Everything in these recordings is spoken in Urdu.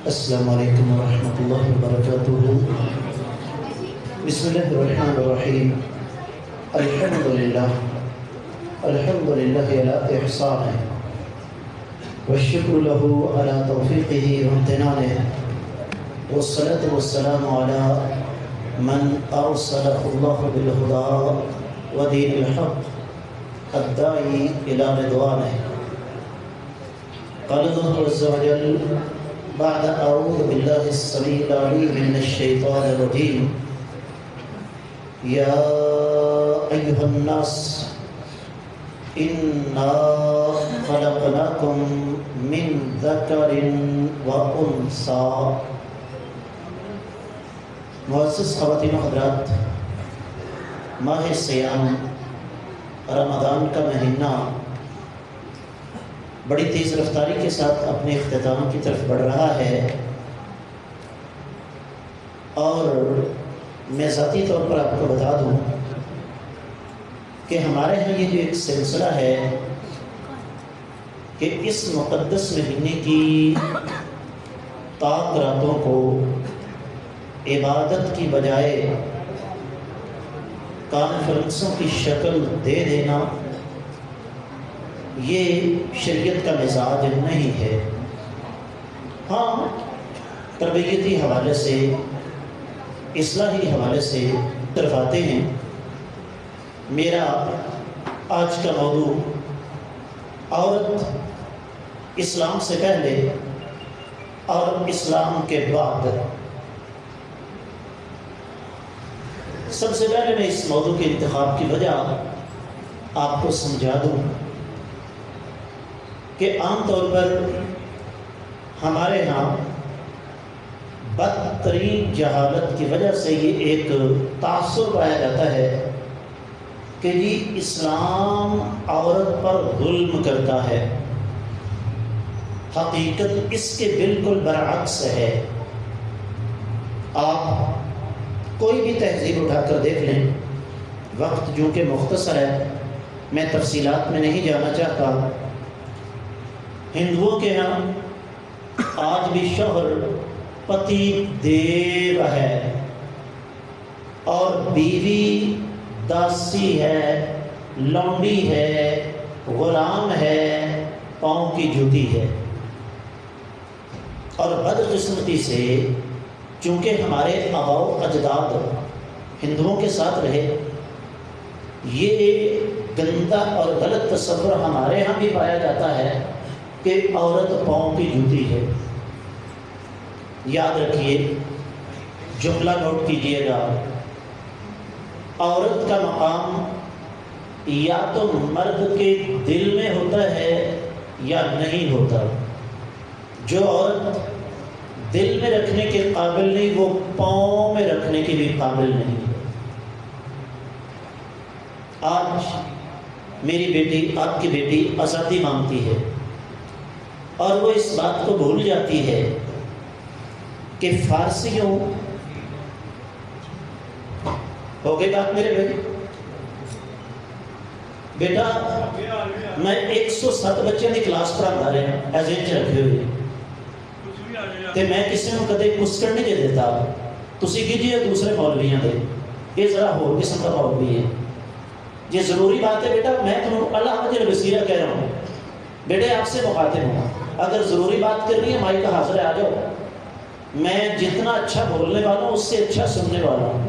السلام علیکم ورحمۃ اللہ وبرکاتہ۔ بسم اللہ الرحمن الرحیم۔ الحمد للہ علی احسانہ والشکر لہ علی توفیقہ وامتنانہ، والصلاة والسلام علی من ارسلہ اللہ بالہدى ودین الحق الداعی الی رضوانہ۔ قال اللہ عز وجل بعد اعوذ باللہ السمیع العلیم من الشیطان الرجیم، یا ایہا الناس انا خلقناکم من ذکر و انثی۔ معزز خواتین و حضرات، ماہ صیام رمضان کا مہینہ بڑی تیز رفتاری کے ساتھ اپنے اختتام کی طرف بڑھ رہا ہے، اور میں ذاتی طور پر آپ کو بتا دوں کہ ہمارے ہاں یہ جو ایک سلسلہ ہے کہ اس مقدس مہینے کی پاک راتوں کو عبادت کی بجائے کانفرنسوں کی شکل دے دینا، یہ شریعت کا مزاج نہیں ہے۔ ہاں، تربیتی حوالے سے، اصلاحی حوالے سے ڈرواتے ہیں۔ میرا آج کا موضوع عورت اسلام سے پہلے اور اسلام کے بعد۔ سب سے پہلے میں اس موضوع کے انتخاب کی وجہ آپ کو سمجھا دوں کہ عام طور پر ہمارے ہاں بدترین جہالت کی وجہ سے یہ ایک تاثر پایا جاتا ہے کہ جی اسلام عورت پر ظلم کرتا ہے۔ حقیقت اس کے بالکل برعکس ہے۔ آپ کوئی بھی تہذیب اٹھا کر دیکھ لیں، وقت جو کہ مختصر ہے، میں تفصیلات میں نہیں جانا چاہتا۔ ہندوؤں کے ہاں آج بھی شوہر پتی دیو ہے اور بیوی داسی ہے، لونڈی ہے، غلام ہے، پاؤں کی جوتی ہے۔ اور بدقسمتی سے چونکہ ہمارے آباء و اجداد ہندوؤں کے ساتھ رہے، یہ گندا اور غلط تصور ہمارے ہاں بھی پایا جاتا ہے کہ عورت پاؤں کی جوتی ہے۔ یاد رکھیے، جملہ نوٹ کیجئے گا، عورت کا مقام یا تو مرد کے دل میں ہوتا ہے یا نہیں ہوتا۔ جو عورت دل میں رکھنے کے قابل نہیں، وہ پاؤں میں رکھنے کے بھی قابل نہیں۔ آج میری بیٹی، آپ کی بیٹی آزادی مانگتی ہے اور وہ اس بات کو بھول جاتی ہے کہ فارسیوں، ہو گئی بات میرے بیٹا، میں 107 بچے کی کلاس پڑھا رہے ہیں ایجنٹ رکھے ہوئے، کہ میں کسی کو کدے کسکڑ نہیں دے دیتا، تسی کیجئے دوسرے مولویاں دے، یہ ذرا ہو قسم کا مولوی ہے۔ یہ ضروری بات ہے بیٹا، میں تمہیں اللہ مجھے بصیرہ کہہ رہا ہوں، بیٹے آپ سے مخاطب ہوں، اگر ضروری بات کرنی ہے مائک کا حاضر ہے، آ جاؤ۔ میں جتنا اچھا بولنے والا ہوں اس سے اچھا سننے والا ہوں۔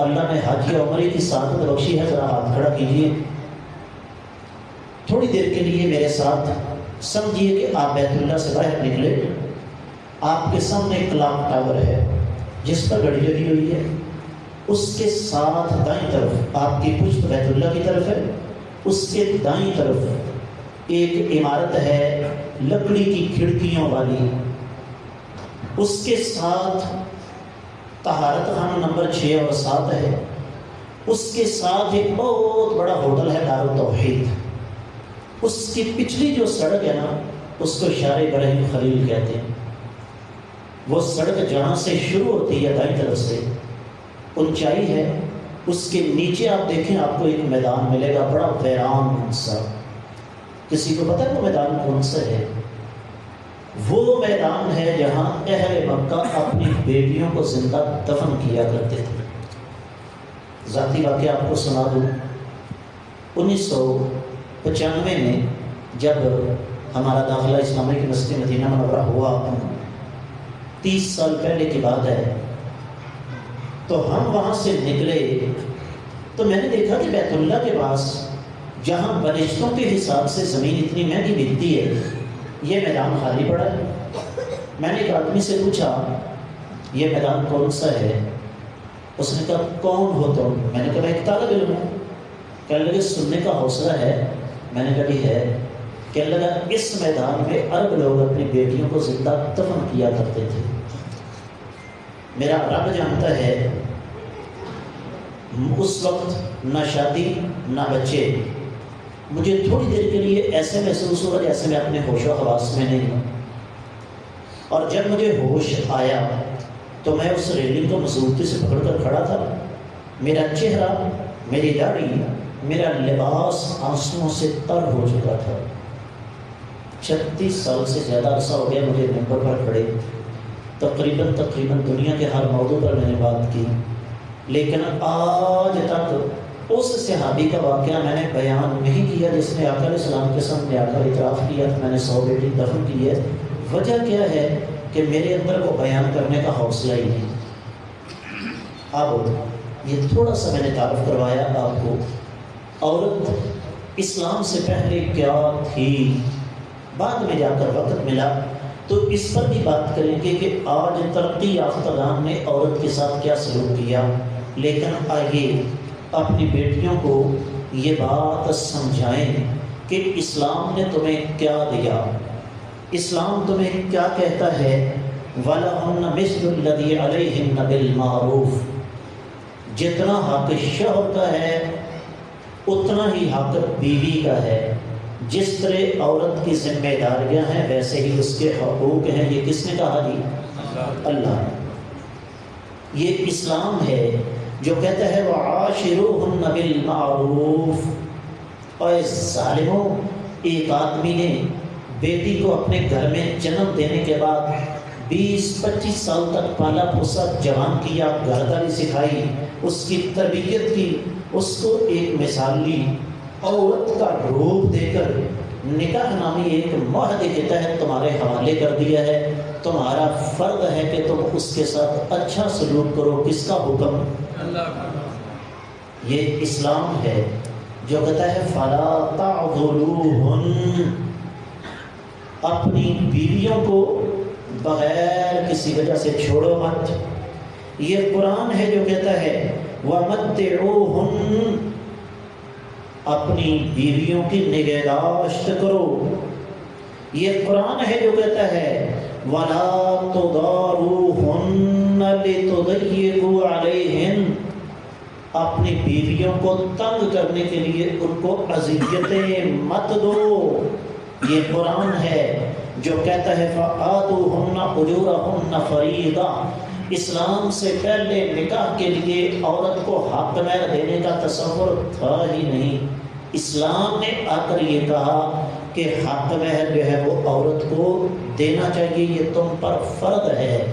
اللہ نے حج یا عمرے کی سعادت بخشی ہے، ذرا ہاتھ کھڑا کیجئے۔ تھوڑی دیر کے لیے میرے ساتھ سمجھیے کہ آپ بیت اللہ سے باہر نکلے، آپ کے سامنے ایک کلاک ٹاور ہے جس پر گھڑی لگی ہوئی ہے، اس کے ساتھ دائیں طرف آپ کی پشت بیت اللہ کی طرف ہے، اس کے دائیں طرف ایک عمارت ہے لکڑی کی کھڑکیوں والی، اس کے ساتھ طہارت خانہ نمبر 6 اور 7 ہے، اس کے ساتھ ایک بہت بڑا ہوٹل ہے دار التوحید۔ اس کی پچھلی جو سڑک ہے نا، اس کو شارع ابراہیم خلیل کہتے ہیں۔ وہ سڑک جہاں سے شروع ہوتی ہے دائیں طرف سے اونچائی ہے، اس کے نیچے آپ دیکھیں آپ کو ایک میدان ملے گا بڑا ویران سا، کسی کو پتہ ہے وہ میدان کون سا ہے؟ وہ میدان ہے جہاں اہل مکہ اپنی بیٹیوں کو زندہ دفن کیا کرتے تھے۔ ذاتی واقعہ آپ کو سنا دوں، 1995 میں جب ہمارا داخلہ اسلامی یونیورسٹی مدینہ منورہ ہوا، 30 سال پہلے کی بات ہے، تو ہم وہاں سے نکلے تو میں نے دیکھا کہ بیت اللہ کے پاس جہاں بنشتوں کے حساب سے زمین اتنی مہنگی بکتی ہے، یہ میدان خالی پڑا ہے۔ میں نے ایک آدمی سے پوچھا یہ میدان کون سا ہے؟ اس نے کہا کون ہو تم؟ میں نے کہا ایک طالب علم ہوں۔ کہنے لگے سننے کا حوصلہ ہے؟ میں نے کہا بھی ہے۔ کہنے لگا اس میدان میں عرب لوگ اپنی بیٹیوں کو زندہ دفن کیا کرتے تھے۔ میرا رب جانتا ہے اس وقت نہ شادی نہ بچے، مجھے تھوڑی دیر کے لیے ایسے محسوس ہوا جیسے میں اپنے ہوش و حواس میں نہیں ہوں، اور جب مجھے ہوش آیا تو میں اس ریلنگ کو مضبوطی سے پکڑ کر کھڑا تھا۔ میرا چہرہ، میری داڑھی، میرا لباس آنسوؤں سے تر ہو چکا تھا۔ 36 سال سے زیادہ عرصہ ہو گیا مجھے ممبر پر کھڑے، تقریباً دنیا کے ہر موضوع پر میں نے بات کی، لیکن آج تک اس صحابی کا واقعہ میں نے بیان نہیں کیا جس نے آقا علیہ السلام کے سامنے آ کر اعتراف کیا کہ میں نے 100 بیٹی دفن کی ہے۔ وجہ کیا ہے کہ میرے اندر کو بیان کرنے کا حوصلہ ہی نہیں۔ اب یہ تھوڑا سا میں نے تعارف کروایا آپ کو، عورت اسلام سے پہلے کیا تھی، بعد میں جا کر وقت ملا تو اس پر بھی بات کریں گے کہ آج ترقی یافتگان نے عورت کے ساتھ کیا سلوک کیا۔ لیکن آئیے اپنی بیٹیوں کو یہ بات سمجھائیں کہ اسلام نے تمہیں کیا دیا، اسلام تمہیں کیا کہتا ہے۔ وَلَهُنَّ مِثْلُ الَّذِي عَلَيْهِنَّ بِالْمَعْرُوفِ، جتنا حق شوہر کا ہے اتنا ہی حق بیوی کا ہے۔ جس طرح عورت کی ذمہ داریاں ہیں ویسے ہی اس کے حقوق ہیں۔ یہ کس نے کہا جی؟ اللہ نے۔ یہ اسلام ہے جو کہتا ہے وَعَاشِرُوهُنَّ بِالْمَعْرُوفِ۔ اور ظالموں، ایک آدمی نے بیٹی کو اپنے گھر میں جنم دینے کے بعد 20-25 سال تک پالا پوسا، جوان کیا، گھرداری سکھائی، اس کی تربیت کی، اس کو ایک مثالی عورت کا روپ دے کر نکاح نامی ایک معاہدے کے تحت تمہارے حوالے کر دیا ہے۔ تمہارا فرض ہے کہ تم اس کے ساتھ اچھا سلوک کرو۔ کس کا حکم؟ اللہ کا۔ یہ اسلام ہے جو کہتا ہے فَلَا تَعْضُلُوهُنَّ، اپنی بیویوں کو بغیر کسی وجہ سے چھوڑو مت۔ یہ قرآن ہے جو کہتا ہے وَمَتِّعُوهُنَّ، اپنی بیویوں کی نگہداشت کرو۔ یہ قرآن ہے جو کہتا ہے وَلَا تُضَارُوهُنَّ لِتُضَيِّقُوا عَلَيْهِنَّ، اپنی بیویوں کو تنگ کرنے کے لیے ان کو اذیتیں مت دو۔ یہ قرآن ہے جو کہتا ہے فَآتُوهُنَّ أُجُورَهُنَّ فَرِيضَةً، اسلام سے پہلے نکاح کے لیے عورت کو حق مہر دینے کا تصور تھا ہی نہیں۔ اسلام نے آ کر یہ کہا کہ حق مہر جو ہے وہ عورت کو دینا چاہیے، یہ تم پر فرض ہے۔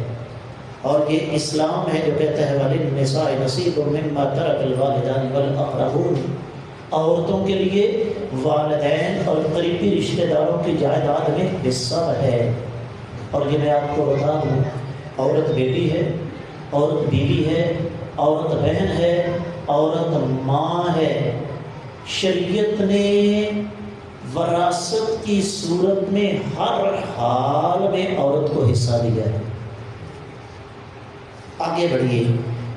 اور یہ اسلام ہے جو کہتا ہے وَلِلنِّسَاءِ نَصِيبٌ مِّمَّا تَرَكَ الْوَالِدَانِ وَالْأَقْرَبُونَ، عورتوں کے لیے والدین اور قریبی رشتہ داروں کی جائیداد میں حصہ ہے۔ اور یہ میں آپ کو بتا دوں، عورت بیٹی ہے، عورت بیوی ہے، عورت بہن ہے، عورت ماں ہے۔ شریعت نے وراثت کی صورت میں ہر حال میں عورت کو حصہ دیا ہے۔ آگے بڑھیے،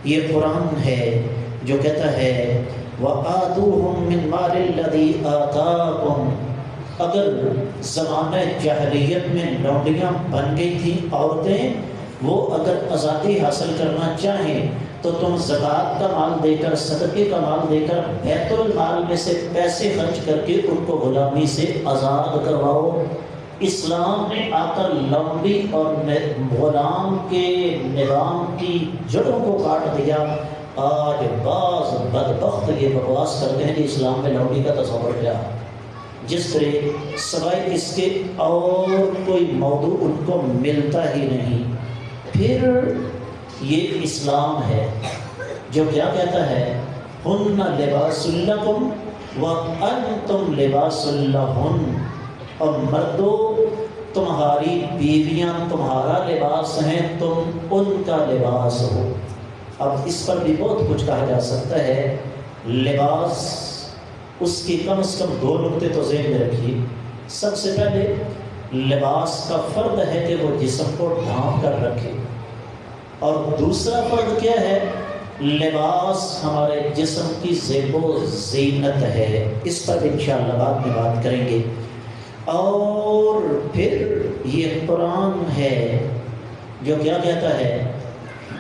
یہ قرآن ہے جو کہتا ہے وَآتُوهُم مِّن مَّالِ الَّذِي آتَاكُمْ، اگر زمانہ جاہلیت میں لونڈیاں بن گئی تھیں عورتیں، وہ اگر آزادی حاصل کرنا چاہیں تو تم زکوٰۃ کا مال دے کر، صدقے کا مال دے کر، بیت المال میں سے پیسے خرچ کر کے ان کو غلامی سے آزاد کرواؤ۔ اسلام نے آ کر لونڈی اور غلام کے نظام کی جڑوں کو کاٹ دیا۔ آج بعض بدبخت یہ بکواس کرتے ہیں کہ اسلام میں لونڈی کا تصور کیا ہے۔ جس طرح سوائے اس کے اور کوئی موضوع ان کو ملتا ہی نہیں۔ پھر یہ اسلام ہے جو کیا کہتا ہے، ہن لباس لکم وانتم لباس لہن، اور مردو تمہاری بیویاں تمہارا لباس ہیں، تم ان کا لباس ہو۔ اب اس پر بھی بہت کچھ کہا جا سکتا ہے۔ لباس، اس کی کم از کم 2 نقطے تو ذہن میں رکھیے۔ سب سے پہلے لباس کا فرد ہے کہ وہ جسم کو ڈھانپ کر رکھے، اور دوسرا فرد کیا ہے، لباس ہمارے جسم کی زیب و زینت ہے۔ اس پر انشاءاللہ بعد میں بات کریں گے۔ اور پھر یہ قرآن ہے جو کیا کہتا ہے،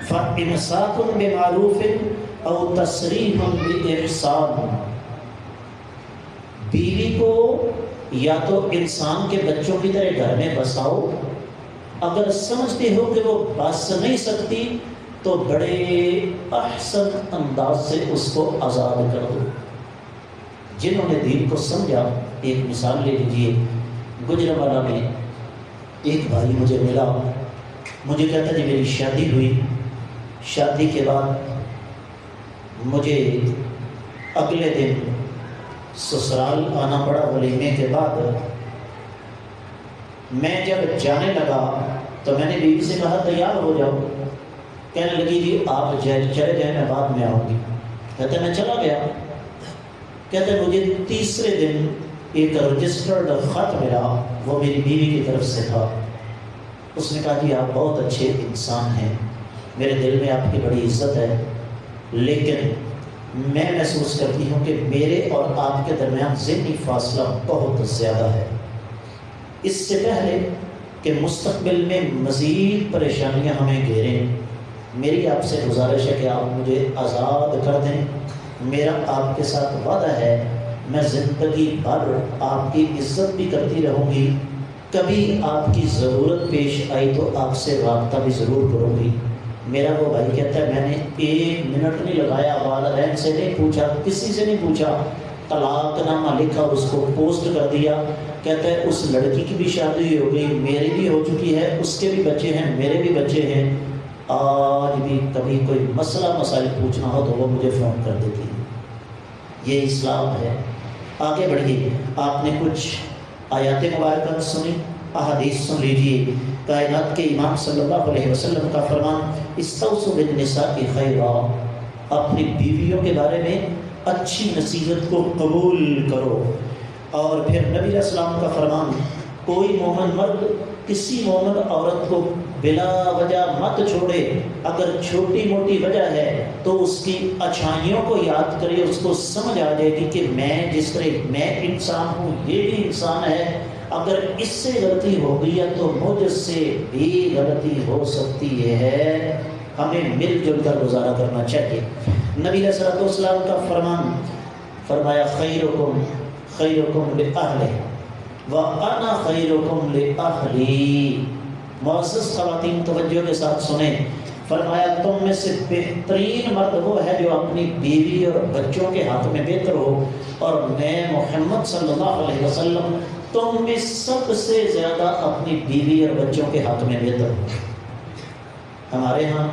فَإِمْسَاكٌ بِمَعْرُوفٍ أَوْ تَسْرِيحٌ بِإِحْسَانٍ، بیوی کو یا تو انسان کے بچوں کی طرح گھر میں بساؤ، اگر سمجھتے ہو کہ وہ بس نہیں سکتی تو بڑے احسن انداز سے اس کو آزاد کر دو۔ جنہوں نے دین کو سمجھا، ایک مثال لے لیجیے، گجرانوالہ میں ایک بھائی مجھے ملا، مجھے کہتا جی میری شادی ہوئی، شادی کے بعد مجھے اگلے دن سسرال آنا پڑا ولیمے کے بعد۔ میں جب جانے لگا تو میں نے بیوی سے کہا تیار ہو جاؤ، کہنے لگی جی آپ چلے جائیں میں بعد میں آؤں گی۔ کہتے میں چلا گیا، کہتے مجھے تیسرے دن ایک رجسٹرڈ خط ملا، وہ میری بیوی کی طرف سے تھا۔ اس نے کہا جی آپ بہت اچھے انسان ہیں، میرے دل میں آپ کی بڑی عزت ہے، لیکن میں محسوس کرتی ہوں کہ میرے اور آپ کے درمیان ذہنی فاصلہ بہت زیادہ ہے۔ اس سے پہلے کہ مستقبل میں مزید پریشانیاں ہمیں گھیریں، میری آپ سے گزارش ہے کہ آپ مجھے آزاد کر دیں۔ میرا آپ کے ساتھ وعدہ ہے میں زندگی بھر آپ کی عزت بھی کرتی رہوں گی، کبھی آپ کی ضرورت پیش آئی تو آپ سے رابطہ بھی ضرور کروں گی۔ میرا وہ بھائی کہتا ہے میں نے 1 منٹ نہیں لگایا، والدین سے نہیں پوچھا، کسی سے نہیں پوچھا، طلاق نامہ لکھا اور اس کو پوسٹ کر دیا۔ کہتا ہے اس لڑکی کی بھی شادی ہو گئی، میری بھی ہو چکی ہے، اس کے بھی بچے ہیں، میرے بھی بچے ہیں، آج بھی کبھی کوئی مسئلہ مسائل پوچھنا ہو تو وہ مجھے فون کر دیتی ہے۔ یہ اسلام ہے۔ آگے بڑھیے، آپ نے کچھ آیات مبارکہ سنی، احادیث سن لیجیے۔ کائنات کے امام صلی اللہ علیہ وسلم کا فرمان، استوصوا بالنساء خیرا، اپنی بیویوں کے بارے میں اچھی نصیحت کو قبول کرو۔ اور پھر نبی علیہ السلام کا فرمان، کوئی مومن مرد کسی مومن عورت کو بلا وجہ مت چھوڑے، اگر چھوٹی موٹی وجہ ہے تو اس کی اچھائیوں کو یاد کرے، اس کو سمجھ آ جائے گی کہ میں جس طرح میں انسان ہوں یہ بھی انسان ہے، اگر اس سے غلطی ہو گئی ہے تو مجھ سے بھی غلطی ہو سکتی ہے، ہمیں مل جل کر گزارا کرنا چاہیے۔ نبی علیہ السلام کا فرمان، فرمایا خیرکم خیرکم لأہلہ وَأَنَا خَيْرُكُمْ لِأَهْلِي۔ معزز خواتین توجہ کے ساتھ سنیں، فرمایا تم میں سے بہترین مرد وہ ہے جو اپنی بیوی اور بچوں کے ہاتھ میں بہتر ہو، اور میں محمد صلی اللہ علیہ وسلم تم میں سب سے زیادہ اپنی بیوی اور بچوں کے ہاتھ میں بہتر ہوں۔ ہمارے ہاں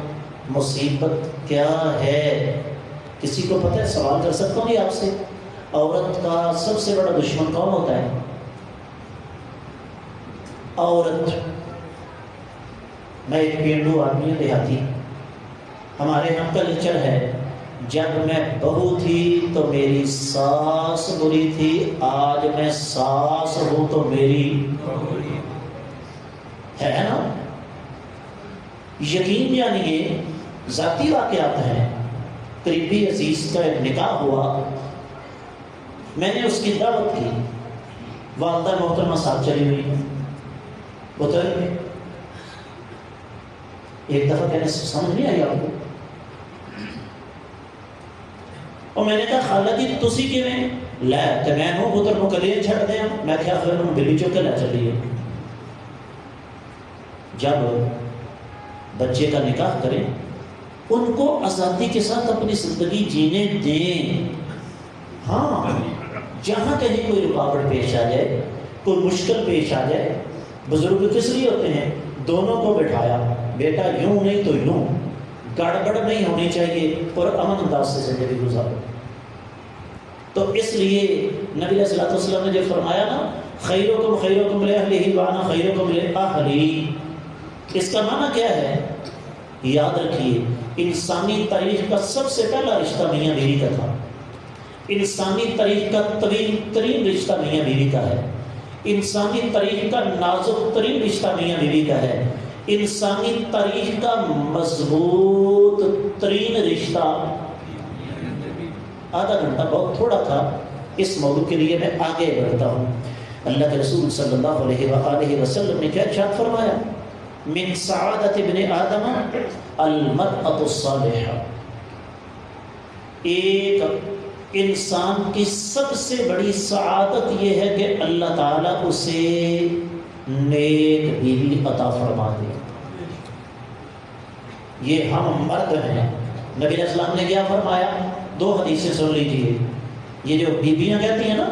مصیبت کیا ہے کسی کو پتہ ہے؟ سوال کر سکتا ہوں آپ سے، عورت کا سب سے بڑا دشمن کون ہوتا ہے؟ عورت۔ میں ایک پینڈو آدمی دیہاتی، ہمارے یہاں کلچر ہے جب میں بہو تھی تو میری ساس بری تھی، آج میں ساس ہوں تو میری ہے نا۔ یقین جانیے ذاتی واقعات ہیں۔ قریبی عزیز کا ایک نکاح ہوا، میں نے اس کی دعوت کی، والدہ محترمہ ساتھ چلی ہوئی، اتر میں ایک دفعہ کہنے سے سمجھ نہیں آئی آپ کو، اور میں نے کہا خالہ جی تسی کیویں لے تے میں نو پتر نو کلے چھڑ دیاں، میں کیا خیر نو بلی چوک کے لے چلیے۔ جب بچے کا نکاح کریں ان کو آزادی کے ساتھ اپنی زندگی جینے دیں۔ ہاں جہاں کہیں کوئی رکاوٹ پیش آ جائے، کوئی مشکل پیش آ جائے، بزرگ کس لیے ہوتے ہیں؟ دونوں کو بٹھایا، بیٹا یوں نہیں تو یوں، گڑبڑ نہیں ہونی چاہیے اور امن انداز سے زندگی گزارو۔ تو اس لیے نبی علیہ الصلوۃ والسلام نے جو فرمایا نا، خیرکم خیرکم لأہلہ وانا خیرکم لأہلی، اس کا معنی کیا ہے؟ یاد رکھیے، انسانی تاریخ کا سب سے پہلا رشتہ میاں بیوی کا تھا، انسانی تاریخ کا طویل ترین رشتہ میاں بیوی کا ہے، انسانی تاریخ کا نازک ترین رشتہ میاں بیوی کا ہے، انسانی تاریخ کا مضبوط ترین رشتہ۔ آدھا گھنٹہ بہت تھوڑا تھا، اس موضوع کے لیے میں آگے بڑھتا ہوں۔ اللہ کے رسول صلی اللہ علیہ وآلہ وسلم نے کیا ارشاد فرمایا؟ من سعادت ابن آدم المرأة الصالحہ، ایک انسان کی سب سے بڑی سعادت یہ ہے کہ اللہ تعالیٰ اسے نیک بیوی عطا فرما دے۔ یہ ہم مرد ہیں، نبی علیہ السلام نے کیا فرمایا؟ دو حدیثیں سن لیجیے۔ یہ جو بیویاں کہتی ہیں نا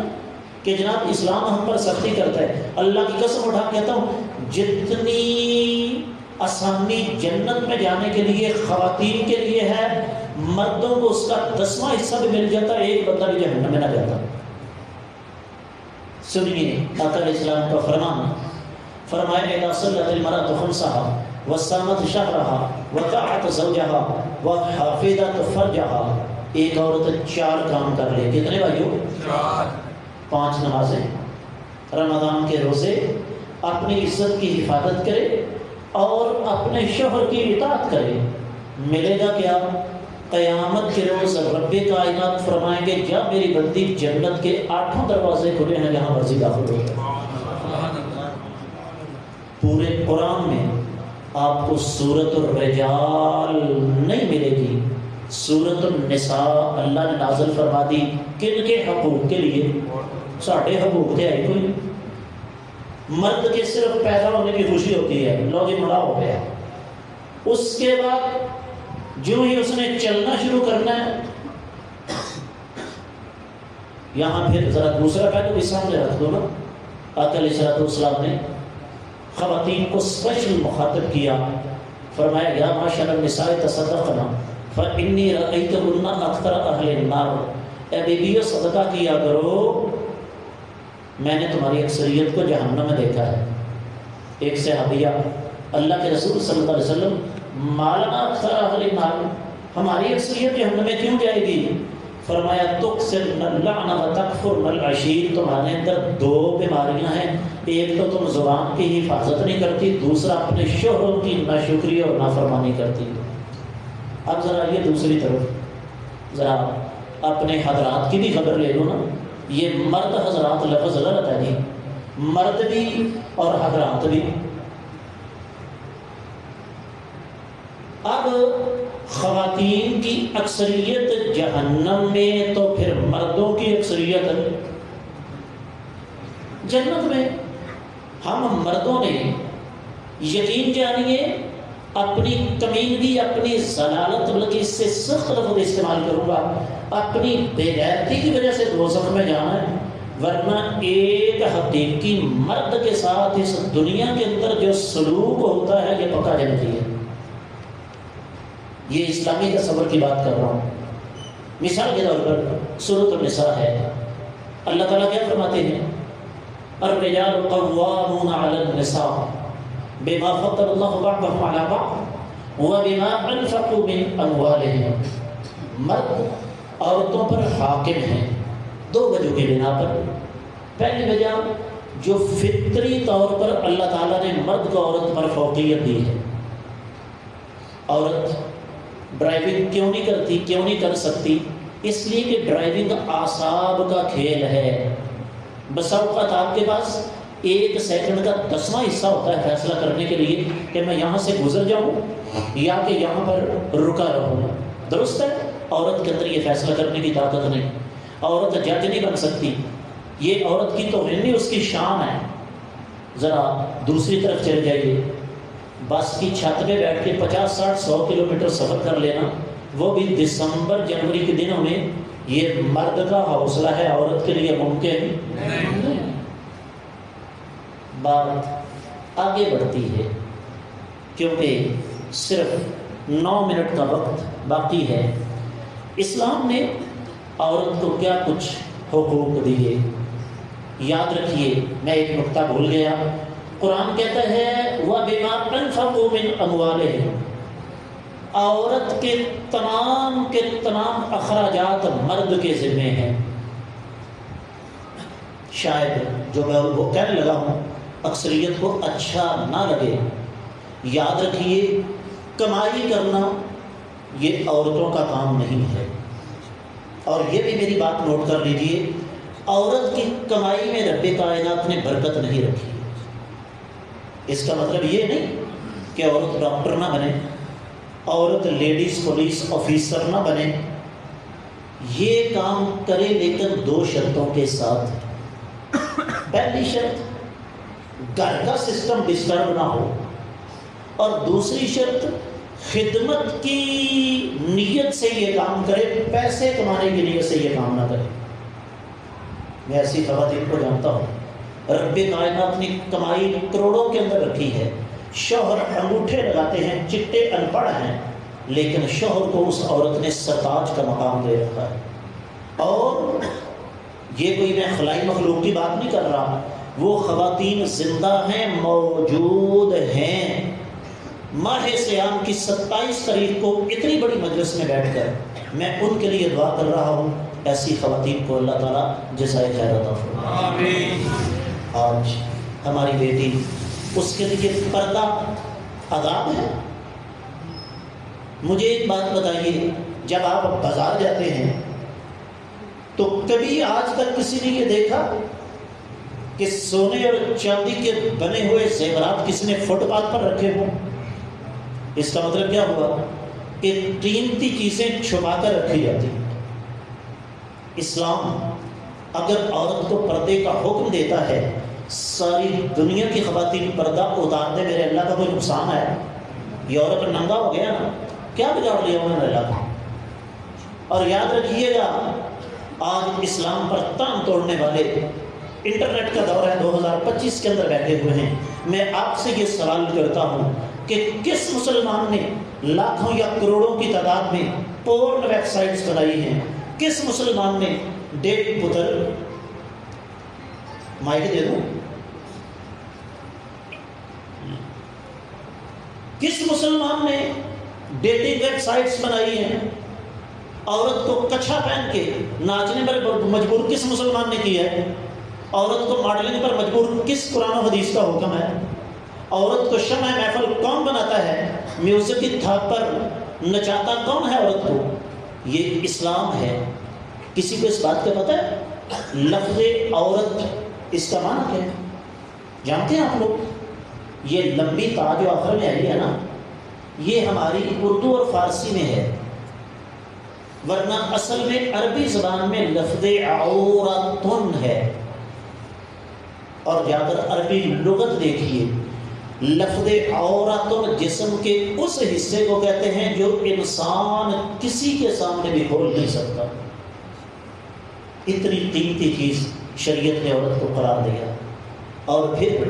کہ جناب اسلام ہم پر سختی کرتا ہے، اللہ کی قسم اٹھا کہتا ہوں، جتنی آسانی جنت میں جانے کے لیے خواتین کے لیے ہے، مردوں کو اس کا 10واں حصہ بھی مل جاتا، ایک بندہ بھی جہنم میں نہ جاتا۔ سنیے آقا علیہ السلام کا فرمان، فرمایا اذا صلت المرأة خمسها وصامت شهرها وطاعت زوجها وحافظت فرجها، ایک عورت 4 کام کر لے، کتنے بھائیو؟ 4۔ 5 نمازیں، رمضان کے روزے، اپنی عزت کی حفاظت کرے اور اپنے شوہر کی اطاعت کرے، ملے گا کیا؟ قیامت کے روز رب کائنات فرمائیں گے جا میری بندی، جنت کے 8 دروازے کھلے ہیں، جہاں مرضی داخل ہو۔ پورے قرآن میں آپ کو سورۃ الرجال نہیں ملے گی، سورۃ النساء اللہ نے نازل فرما دی۔ کن کے حقوق کے لیے؟ ساڑھے حقوق تھے آئی کوئی، مرد کے صرف پیدا ہونے کی خوشی ہوتی ہے، لوگ مڑا ہو گیا، اس کے بعد جو ہی اس نے چلنا شروع کرنا ہے، یہاں پھر ذرا دوسرا پہلو بھی سامنے رکھ دو نا۔ آقا علیہ السلام نے خواتین کو اسپیشل مخاطب کیا، فرمایا یا معاشر النساء تصدقنا فإنی رأیتکن اکثر اہل النار، اے بیویوں صدقہ کیا کرو، میں نے تمہاری اکثریت کو جہنم میں دیکھا ہے۔ ایک صحابیہ، اللہ کے رسول صلی اللہ علیہ وسلم، مالنا اکثر اہل النار، ہماری اکثریت جہنم میں کیوں جائے گی؟ فرمایا تکثرن اللعن وتکفرن العشیر، تمہارے اندر 2 بیماریاں ہیں، ایک تو تم زبان کی حفاظت نہیں کرتی، دوسرا اپنے شوہروں کی ناشکری اور نافرمانی کرتی۔ اب ذرا یہ دوسری طرف ذرا اپنے حضرات کی بھی خبر لے لو نا، یہ مرد حضرات لفظ غلط ہے جی، مرد بھی اور حضرات بھی۔ اب خواتین کی اکثریت جہنم میں، تو پھر مردوں کی اکثریت جنت میں۔ ہم مردوں نے یقین جانیے اپنی کمینگی، اپنی ضلالت، بلکہ اس سے سخت لفظ استعمال کروں گا، اپنی بے غیرتی کی وجہ سے دوزخ میں جانا ہے، ورنہ ایک حقیقی مرد کے ساتھ اس دنیا کے اندر جو سلوک ہوتا ہے یہ پکا جنتی ہے۔ یہ اسلامی تصور کی بات کر رہا ہوں۔ مثال کے طور پر سورۃ النساء ہے، اللہ تعالیٰ کیا فرماتے ہیں؟ الرجال قوامون علی النساء بما فضل اللہ بعضهم علی بعض وبما انفقوا من اموالهم، مرد عورتوں پر حاکم ہیں 2 وجہ کی بنا پر۔ پہلی وجہ جو فطری طور پر اللہ تعالیٰ نے مرد کو عورت پر فوقیت دی ہے۔ عورت ڈرائیونگ کیوں نہیں کرتی، کیوں نہیں کر سکتی؟ اس لیے کہ ڈرائیونگ اعصاب کا کھیل ہے۔ بسا اوقات آپ کے پاس 1 سیکنڈ کا 10واں حصہ ہوتا ہے فیصلہ کرنے کے لیے کہ میں یہاں سے گزر جاؤں یا کہ یہاں پر رکا رہوں۔ درست ہے، عورت کے اندر یہ فیصلہ کرنے کی طاقت نہیں، عورت جج نہیں بن سکتی، یہ عورت کی توہین نہیں، اس کی شان ہے۔ ذرا دوسری طرف چلے جائیے، بس کی چھت پہ بیٹھ کے 50 60 100 کلومیٹر سفر کر لینا، وہ بھی دسمبر جنوری کے دنوں میں یہ مرد کا حوصلہ ہے، عورت کے لیے ممکن نہیں۔ بات آگے بڑھتی ہے کیونکہ صرف 9 منٹ کا وقت باقی ہے۔ اسلام نے عورت کو کیا کچھ حقوق دیے؟ یاد رکھیے، میں ایک نقطہ بھول گیا۔ قرآن کہتا ہے وَبِمَا أَنفَقُوا مِنْ أَمْوَالِهِمْ، عورت کے تمام اخراجات مرد کے ذمے ہیں۔ شاید جو میں وہ کہنے لگا ہوں اکثریت کو اچھا نہ لگے، یاد رکھیے کمائی کرنا یہ عورتوں کا کام نہیں ہے۔ اور یہ بھی میری بات نوٹ کر لیجئے، عورت کی کمائی میں رب کائنات نے برکت نہیں رکھی۔ اس کا مطلب یہ نہیں کہ عورت ڈاکٹر نہ بنے، عورت لیڈیز پولیس آفیسر نہ بنے، یہ کام کرے لیکن 2 شرطوں کے ساتھ۔ پہلی شرط گھر کا سسٹم ڈسٹرب نہ ہو، اور دوسری شرط خدمت کی نیت سے یہ کام کرے، پیسے کمانے کی نیت سے یہ کام نہ کرے۔ میں ایسی خواتین کو جانتا ہوں، رب کائنات نے کمائی کروڑوں کے اندر رکھی ہے، شوہر انگوٹھے لگاتے ہیں، چٹے ان پڑھ ہیں، لیکن شوہر کو اس عورت نے سرتاج کا مقام دے رکھا ہے۔ اور یہ کوئی میں خلائی مخلوق کی بات نہیں کر رہا، وہ خواتین زندہ ہیں، موجود ہیں۔ ماہ سیام کی 27 تاریخ کو اتنی بڑی مجلس میں بیٹھ کر میں ان کے لیے دعا کر رہا ہوں، ایسی خواتین کو اللہ تعالیٰ جزائے خیر عطا فرمائے۔ آمین۔ آج ہماری بیٹی، اس کے لیے پردہ عذاب ہے۔ مجھے ایک بات بتائیے، جب آپ بازار جاتے ہیں تو کبھی آج تک کسی نے یہ دیکھا کہ سونے اور چاندی کے بنے ہوئے زیورات کسی نے فٹ پاتھ پر رکھے ہوں؟ اس کا مطلب کیا ہوا کہ قیمتی چیزیں چھپا کر رکھی جاتی۔ اسلام اگر عورت کو پردے کا حکم دیتا ہے، ساری دنیا کی خواتین پردہ اتار دے، میرے اللہ کا کوئی نقصان ہے؟ یہ عورت ننگا ہو گیا نا، کیا بگاڑ لیا انہوں نے اللہ کا؟ اور یاد رکھیے گا، آج اسلام پر تان توڑنے والے انٹرنیٹ کا دور ہے، 2025 کے اندر بیٹھے ہوئے ہیں۔ میں آپ سے یہ سوال کرتا ہوں کہ کس مسلمان نے لاکھوں یا کروڑوں کی تعداد میں پورن ویب سائٹس بنائی ہیں؟ کس مسلمان نے ڈیٹ پتر، مائک دے دوں، کس مسلمان نے ڈیٹنگ ویب سائٹس بنائی ہیں؟ عورت کو کچھا پہن کے ناچنے پر مجبور کس مسلمان نے کیا ہے؟ عورت کو ماڈلنگ پر مجبور کس قرآن و حدیث کا حکم ہے؟ عورت کو شمع محفل کون بناتا ہے؟ میوزک کی تھاپ پر نچاتا کون ہے عورت کو؟ یہ اسلام ہے۔ کسی کو اس بات کا پتہ ہے لفظ عورت اس کا معنی کیا ہے؟ جانتے ہیں آپ لوگ؟ یہ لمبی تا جو آخر میں آئی ہے نا، یہ ہماری اردو اور فارسی میں ہے، ورنہ اصل میں عربی زبان میں لفظ عورتن ہے۔ اور جا کر عربی لغت دیکھیے، لفظ عورتن جسم کے اس حصے کو کہتے ہیں جو انسان کسی کے سامنے بھی کھول نہیں سکتا۔ اتنی قیمتی چیز شریعت نے عورت کو قرار دیا۔ اور پھر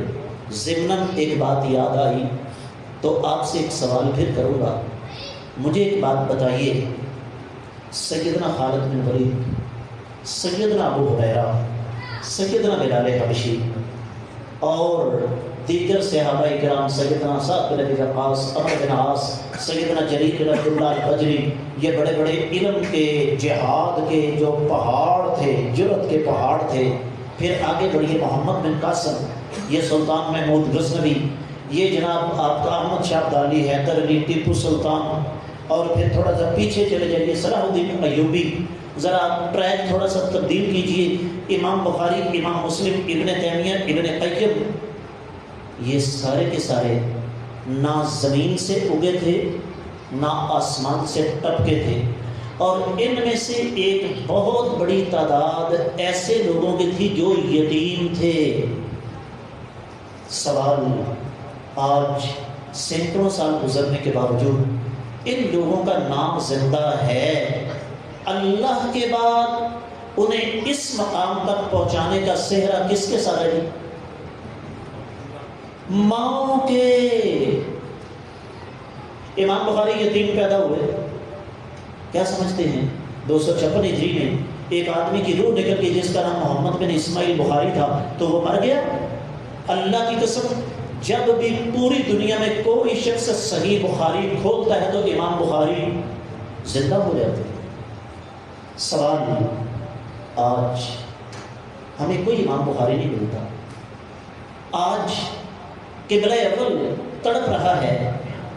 ضمناً ایک بات یاد آئی تو آپ سے ایک سوال پھر کروں گا۔ مجھے ایک بات بتائیے، سیدنا خالد بن ولید، سیدنا ابو ہریرہ، سیدنا بلال حبشی اور دیگر صحابہ کرام، سیدنا سعد بن ابی وقاص، عمرو بن عاص، سیدنا جریر بن عبداللہ البجلی، یہ بڑے بڑے علم کے، جہاد کے جو پہاڑ تھے، جرأت کے پہاڑ تھے۔ پھر آگے بڑھیے، محمد بن قاسم، یہ سلطان محمود غزنوی، یہ جناب آپ کا احمد شاہ ابدالی، حیدر علی، ٹیپو سلطان، اور پھر تھوڑا سا پیچھے چلے جائیے، صلاح الدین ایوبی۔ ذرا ٹریک تھوڑا سا تبدیل کیجئے، امام بخاری، امام مسلم، ابن تیمیہ، ابن قیم، یہ سارے کے سارے نہ زمین سے اگے تھے نہ آسمان سے ٹپکے تھے، اور ان میں سے ایک بہت بڑی تعداد ایسے لوگوں کی تھی جو یتیم تھے۔ سوال، آج سینکڑوں سال گزرنے کے باوجود ان لوگوں کا نام زندہ ہے؟ اللہ کے بعد انہیں اس مقام تک پہنچانے کا سہرا کس کے ساتھ ہے؟ ماں کے۔ امام بخاری یتیم پیدا ہوئے، کیا سمجھتے ہیں 256 ہجری میں ایک آدمی کی روح نکل گئی جس کا نام محمد بن اسماعیل بخاری تھا، تو وہ مر گیا؟ اللہ کی قسم جب بھی پوری دنیا میں کوئی شخص صحیح بخاری کھولتا ہے تو امام بخاری زندہ ہو جاتے ہیں۔ سوال ہے، آج ہمیں کوئی امام بخاری نہیں ملتا۔ آج قبلہ اول تڑپ رہا ہے،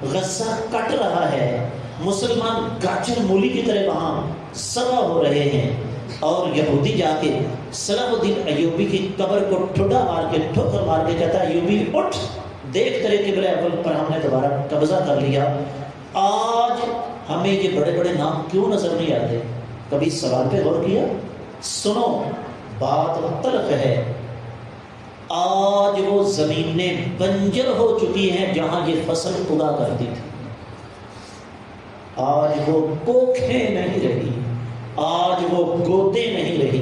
غزہ کٹ رہا ہے، مسلمان گاجر مولی کی طرح وہاں سوا ہو رہے ہیں، اور یہودی جا کے صلاح الدین ایوبی کی قبر کو ٹھڈا مار کے ٹھوکر مار کے کہتا ہے ایوبی اٹھ، دیکھ تیرے قبلہ اول پر ہم نے دوبارہ قبضہ کر لیا۔ آج ہمیں یہ بڑے بڑے نام کیوں نظر نہیں آتے؟ کبھی سوال پہ غور کیا؟ سنو، بات تلخ ہے، آج وہ زمینیں بنجر ہو چکی ہیں جہاں یہ فصل اگا کرتی تھی۔ آج وہ کوکھیں نہیں رہی، آج وہ گودے نہیں رہی۔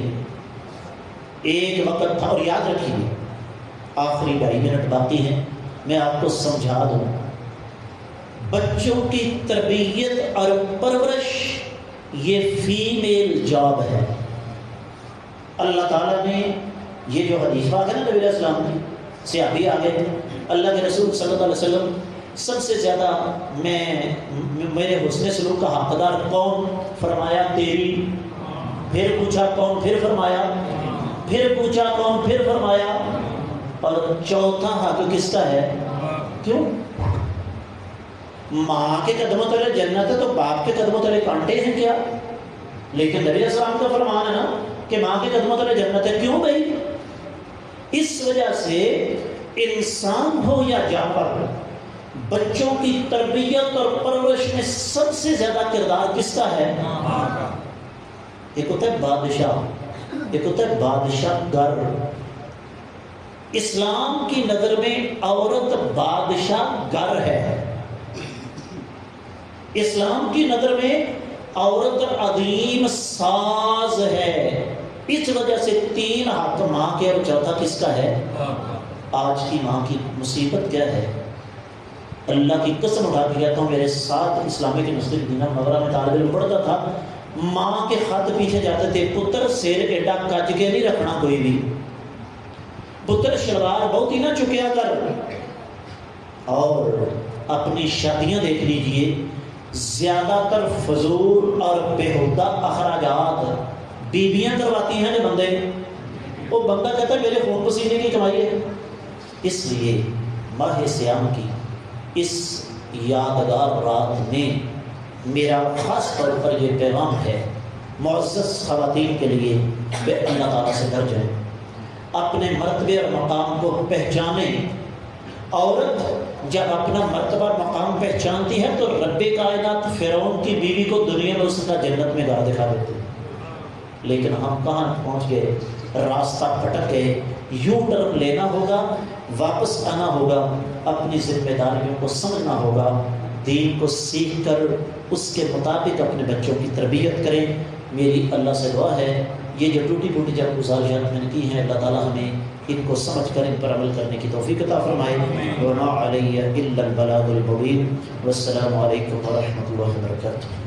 ایک وقت تھا، اور یاد رکھیے آخری 2.5 منٹ باقی ہیں، میں آپ کو سمجھا دوں، بچوں کی تربیت اور پرورش یہ فیمیل جاب ہے۔ اللہ تعالیٰ نے یہ جو حدیث پاک ہے نا نبی علیہ السلام کی، صحابی آگے تھے، اللہ کے رسول صلی اللہ علیہ وسلم سب سے زیادہ میرے حسن سلوک کا حقدار کون؟ فرمایا تیری۔ پھر پوچھا کون؟ پھر فرمایا۔ پھر پوچھا کون؟ پھر فرمایا۔ اور چوتھا حق کس کا ہے؟ کیوں؟ ماں کے قدموں تلے جنت ہے تو باپ کے قدموں تلے کانٹے ہیں کیا؟ لیکن نبی علیہ السلام کا فرمان ہے نا کہ ماں کے قدموں تلے جنت ہے۔ کیوں بھائی؟ اس وجہ سے انسان ہو یا جانور، بچوں کی تربیت اور پرورش میں سب سے زیادہ کردار کس کا ہے؟ ایک ہوتا ہے بادشاہ، ایک ہوتا ہے بادشاہ گر۔ اسلام کی نظر میں عورت بادشاہ گر ہے، اسلام کی نظر میں عورت عظیم ساز ہے۔ اس وجہ سے 3 حق ماں کے، اور چوتھا کس کا ہے؟ آج کی ماں کی مصیبت کیا ہے؟ اللہ کی قسم اٹھا کے کہتا ہوں، میرے ساتھ اسلامی کے مسجد دینا مغرہ میں طالب علم پڑھتا تھا، ماں کے خط پیچھے جاتے تھے، پتر سیر ایڈا کج کے نہیں رکھنا کوئی بھی، پتر شلوار بہت ہی نہ چکیا کر۔ اور اپنی شادیاں دیکھ لیجئے، زیادہ تر فضول اور بےہودہ اخراجات بیویاں کرواتی ہیں جو بندے، وہ بندہ کہتا ہے میرے خون پسینے کی کمائی ہے۔ اس لیے ماہ سیام کی اس یادگار رات میں میرا خاص طور پر یہ پیغام ہے معزز خواتین کے لیے، بے اللہ تعالیٰ سے ڈر جائیں، اپنے مرتبے اور مقام کو پہچانیں۔ عورت جب اپنا مرتبہ مقام پہچانتی ہے تو رب کائنات فرعون کی بیوی کو دنیا میں اس کا جنت میں گھر دکھا دیتے ہیں۔ لیکن ہم کہاں پہنچ گئے؟ راستہ بھٹک گئے۔ یوں ٹرن لینا ہوگا، واپس آنا ہوگا، اپنی ذمہ داریوں کو سمجھنا ہوگا، دین کو سیکھ کر اس کے مطابق اپنے بچوں کی تربیت کریں۔ میری اللہ سے دعا ہے یہ جو ٹوٹی پھوٹی جب گزارشات میں نے کی ہیں، اللہ تعالیٰ ہمیں ان کو سمجھ کر ان پر عمل کرنے کی توفیق عطا فرمائے۔ وما علیہ الا البلاغ المبین۔ والسلام علیکم ورحمۃ اللہ وبرکاتہ۔